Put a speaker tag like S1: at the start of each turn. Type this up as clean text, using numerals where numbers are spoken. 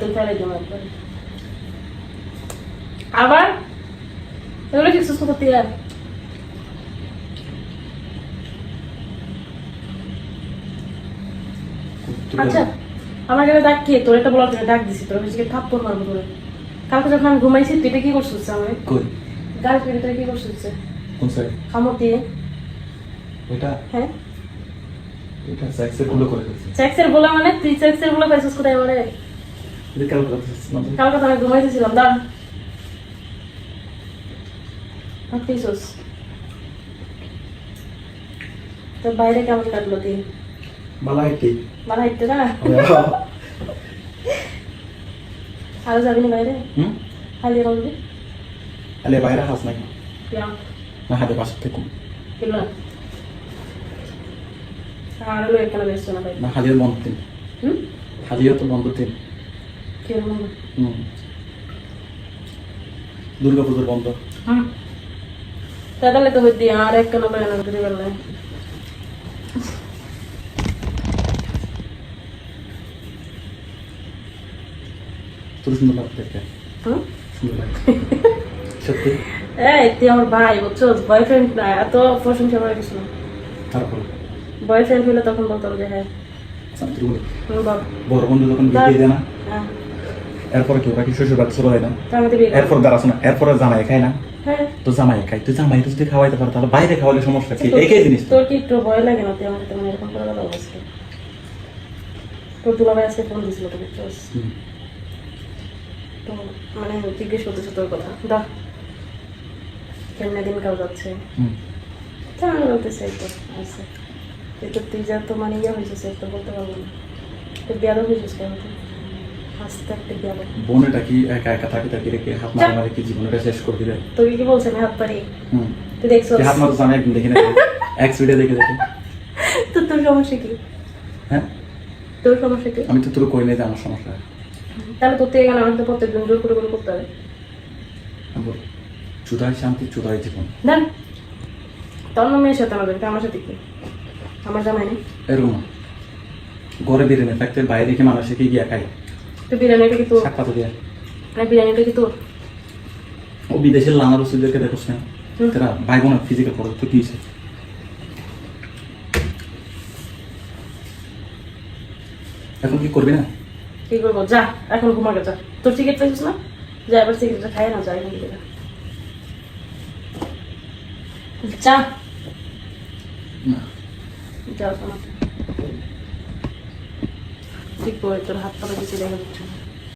S1: তেল ফেলে দিও একবার আবার এগুলো কি সুস্থ করতে আর আচ্ছা আমার কাছে ডাক কি তোর এটা বলার জন্য ডাক দিছি তোর কাছে থাপ্পড় মারবো তোরে কালকে যখন আমি ঘুমাইছি তুই এটা কি করছিস আমার
S2: কই
S1: গার্লফ্রেন্ড তুই কি করছিস
S2: কোন সাইড
S1: খামর দিয়ে
S2: ওইটা
S1: হ্যাঁ
S2: এটা সেক্সের গুলো করে দিয়েছে
S1: সেক্সের বলা মানে তুই সেক্সের বলা পাইছিস কোথায় মানে
S2: এটা কাল করতেছিস না
S1: কালকে তো আমি ঘুমাইতেছিলাম দাঁড় ভাবতেছিস তোর বাইরে কেমন কাটলো দিন
S2: বালাইটি
S1: ভালো হাইটে না আরো যাবি না বাইরে খালি রঙে
S2: আলে বাইরে হাস নাকি
S1: ইয়া
S2: না হাতে পাশে থেকে
S1: কিলো আর হলো এখানে বেশি না ভাই
S2: না হালিয়ার বন্ধ দিন হালিয়া তো বন্ধ দিন
S1: কি রকম
S2: দুর্গা পুজোর বন্ধ
S1: তাহলে তো হইতি আর এক কেন বেড়ে না করে গেলে
S2: তোর সুন্দর লাগতে সুন্দর লাগছে সত্যি
S1: এই তুই আমার ভাই বুঝছো বয়ফ্রেন্ড না এত প্রশংসা করে কিছু না
S2: তারপর
S1: বয়ফ্রেন্ড হলে তখন বলতাম যে হ্যাঁ বল
S2: বড় বন্ধু যখন বিয়ে দেয় না
S1: হ্যাঁ
S2: এরপরে কি ওরা কি শ্বশুর বাড়ি চলে যায় না
S1: তার মধ্যে বিয়ে
S2: এরপর দাঁড়াস না এরপরে জামাই খায় না
S1: হ্যাঁ
S2: তো জামাই খাই তুই জামাই যদি খাওয়াইতে পারো তাহলে বাইরে খাওয়ালে সমস্যা কি একই জিনিস
S1: তোর কি একটু ভয় লাগে না তুই আমার তেমন এরকম করে কথা বলছিস তোর দুলাভাই আজকে ফোন দিয়েছিল তো বুঝছিস তো মানে জিজ্ঞেস করতেছে তোর কথা দা কেমনে দিন কাল যাচ্ছে আমি বলতেছি তো আচ্ছা তো তুই যা তো মানে ইয়ে হয়েছিস তো বলতে পারবো না তুই বিয়ারও হয়েছিস কেন হাসতে একটা বিয়ারও
S2: বোনেটা কি একা একা থাকি থাকি রেখে হাত মারে মারে কি জীবনটা শেষ করে দিবে
S1: তোকে কি বলছে আমি হাত পারি তুই দেখছো
S2: হাত মারো আমি একদিন দেখি না এক ভিডিও দেখে দেখি
S1: তো তোর সমস্যা কি
S2: হ্যাঁ
S1: তোর সমস্যা কি
S2: আমি তো তোর কই নাই যে আমার সমস্যা
S1: তাহলে তোর থেকে গেলে আমাকে তো প্রত্যেকদিন জোর করে করে করতে হবে
S2: চুদাই শান্তি চুদাই জীবন
S1: দেন তোর মেয়ের সাথে আমাদের আমার সাথে কি আমার জামাই নেই
S2: এরকম না ঘরে বিরিয়ানি থাকতে বাইরে রেখে মানুষে কি গিয়া খাই
S1: তো বিরিয়ানিটা কি তোর
S2: শাক পাতা দিয়া
S1: বিরিয়ানিটা কি তোর
S2: ও বিদেশের লাঙা রসুলদেরকে দেখোস না তারা ভাই বোন ফিজিক্যাল করো তো কি হয়েছে এখন কি করবি না
S1: কি করবো যা এখন ঘুমাকে যা তোর টিকিট পাইছিস না যা এবার টিকিটটা খাই না যা এখন থেকে যা
S2: না
S1: যাও শোনা ঠিক করে তোর হাত পাতা কিছু দেখা যাচ্ছে না